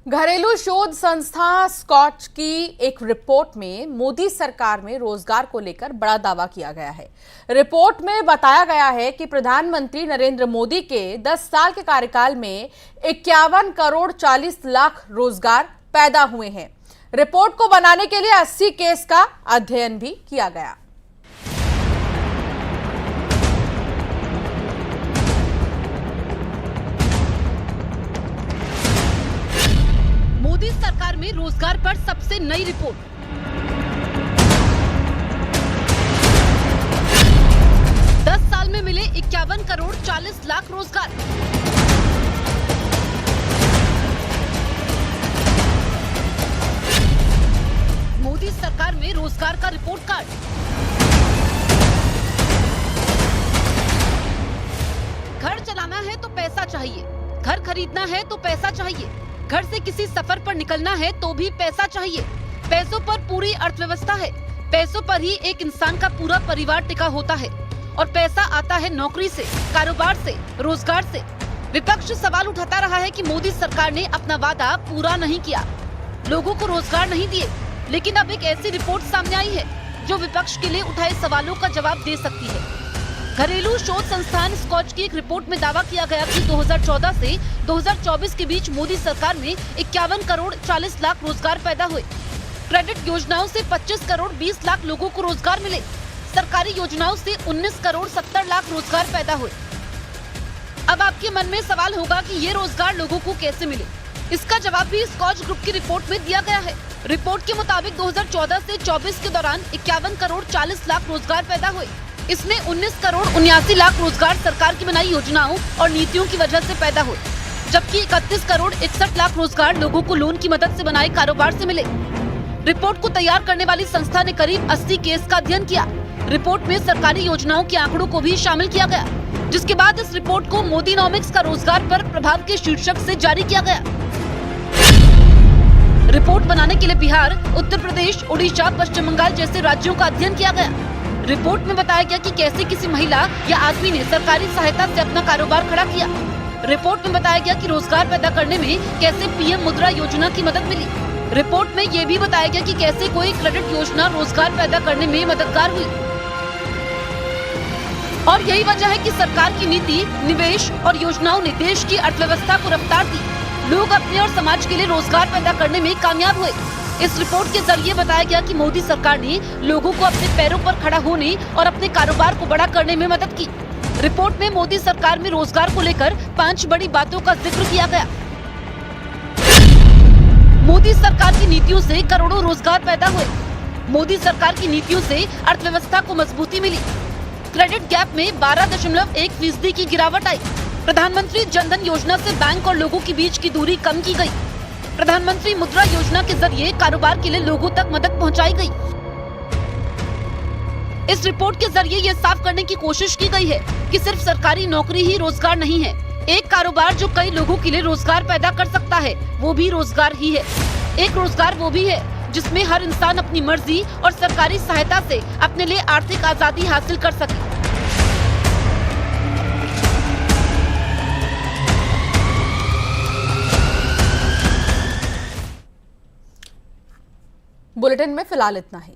घरेलू शोध संस्था स्कॉच की एक रिपोर्ट में मोदी सरकार में रोजगार को लेकर बड़ा दावा किया गया है। रिपोर्ट में बताया गया है कि प्रधानमंत्री नरेंद्र मोदी के 10 साल के कार्यकाल में 51 करोड़ 40 लाख रोजगार पैदा हुए हैं। रिपोर्ट को बनाने के लिए 80 केस का अध्ययन भी किया गया। मोदी सरकार में रोजगार पर सबसे नई रिपोर्ट। दस साल में मिले 51 करोड़ 40 लाख रोजगार। मोदी सरकार में रोजगार का रिपोर्ट कार्ड। घर चलाना है तो पैसा चाहिए, घर खरीदना है तो पैसा चाहिए, घर से किसी सफर पर निकलना है तो भी पैसा चाहिए। पैसों पर पूरी अर्थव्यवस्था है, पैसों पर ही एक इंसान का पूरा परिवार टिका होता है और पैसा आता है नौकरी से, कारोबार से, रोजगार से। विपक्ष सवाल उठाता रहा है कि मोदी सरकार ने अपना वादा पूरा नहीं किया, लोगों को रोजगार नहीं दिए। लेकिन अब एक ऐसी रिपोर्ट सामने आई है जो विपक्ष के लिए उठाए सवालों का जवाब दे सकती है। घरेलू शोध संस्थान स्कॉच की एक रिपोर्ट में दावा किया गया कि 2014 से 2024 के बीच मोदी सरकार में 51 करोड़ 40 लाख रोजगार पैदा हुए। क्रेडिट योजनाओं से 25 करोड़ 20 लाख लोगों को रोजगार मिले। सरकारी योजनाओं से 19 करोड़ 70 लाख रोजगार पैदा हुए। अब आपके मन में सवाल होगा कि ये रोजगार लोगों को कैसे मिले। इसका जवाब भी स्कॉच ग्रुप की रिपोर्ट में दिया गया है। रिपोर्ट के मुताबिक 2014 से 24 के दौरान 51 करोड़ 40 लाख रोजगार पैदा हुए। इसमें 19 करोड़ 79 लाख रोजगार सरकार की बनाई योजनाओं और नीतियों की वजह से पैदा हुए, जबकि 31 करोड़ 61 लाख रोजगार लोगों को लोन की मदद से बनाए कारोबार से मिले। रिपोर्ट को तैयार करने वाली संस्था ने करीब 80 केस का अध्ययन किया। रिपोर्ट में सरकारी योजनाओं के आंकड़ों को भी शामिल किया गया, जिसके बाद इस रिपोर्ट को मोदीनॉमिक्स का रोजगार पर प्रभाव के शीर्षक से जारी किया गया। रिपोर्ट बनाने के लिए बिहार, उत्तर प्रदेश, ओडिशा, पश्चिम बंगाल जैसे राज्यों का अध्ययन किया गया। रिपोर्ट में बताया गया कि कैसे किसी महिला या आदमी ने सरकारी सहायता से अपना कारोबार खड़ा किया। रिपोर्ट में बताया गया कि रोजगार पैदा करने में कैसे पीएम मुद्रा योजना की मदद मिली। रिपोर्ट में ये भी बताया गया कि कैसे कोई क्रेडिट योजना रोजगार पैदा करने में मददगार हुई। और यही वजह है कि सरकार की नीति, निवेश और योजनाओं ने देश की अर्थव्यवस्था को रफ्तार दी। लोग अपने और समाज के लिए रोजगार पैदा करने में कामयाब हुए। इस रिपोर्ट के जरिए बताया गया कि मोदी सरकार ने लोगों को अपने पैरों पर खड़ा होने और अपने कारोबार को बड़ा करने में मदद की। रिपोर्ट में मोदी सरकार में रोजगार को लेकर 5 बड़ी बातों का जिक्र किया गया। मोदी सरकार की नीतियों से करोड़ों रोजगार पैदा हुए। मोदी सरकार की नीतियों से अर्थव्यवस्था को मजबूती मिली। क्रेडिट गैप में 12.1% की गिरावट आई। प्रधानमंत्री जनधन योजना से बैंक और लोगों के बीच की दूरी कम की गई। प्रधानमंत्री मुद्रा योजना के जरिए कारोबार के लिए लोगों तक मदद पहुंचाई गई। इस रिपोर्ट के जरिए ये साफ करने की कोशिश की गई है कि सिर्फ सरकारी नौकरी ही रोजगार नहीं है। एक कारोबार जो कई लोगों के लिए रोजगार पैदा कर सकता है, वो भी रोजगार ही है। एक रोजगार वो भी है जिसमें हर इंसान अपनी मर्जी और सरकारी सहायता से अपने लिए आर्थिक आजादी हासिल कर सके। बुलेटिन में फिलहाल इतना ही।